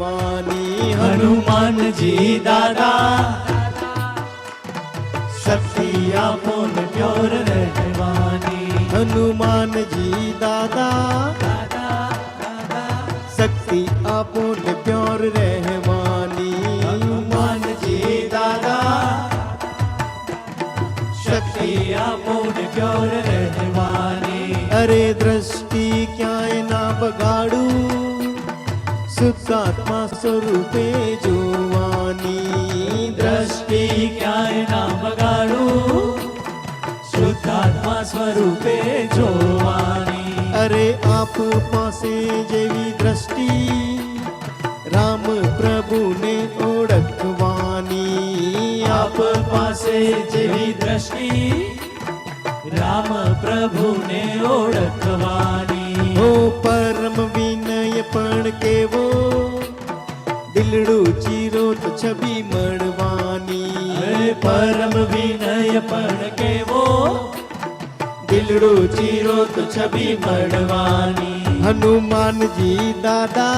हनुमान जी दादा शक्ति आपो ने प्योर रहवानी। हनुमान जी दादा शक्ति आपो ने प्योर रहवानी। हनुमान जी दादा शक्ति आपो ने प्योर रहवानी। अरे दृष्टि क्याय ना बगाड़ू शुद्धात्मा स्वरूपे जोवानी। दृष्टि क्याय ना बगाड़ू शुद्धात्मा स्वरूपे जोवानी। अरे आप पासे जेवी दृष्टि राम प्रभु ने ओळखवानी। आप पासे जेवी दृष्टि राम प्रभु ने ओळखवानी। हो परम विनय पण केवो दिलडू चीरो तो छवि मळवानी। परम विनय पण केवो दिलडू चीरो तो छवि मळवानी। हनुमान जी दादा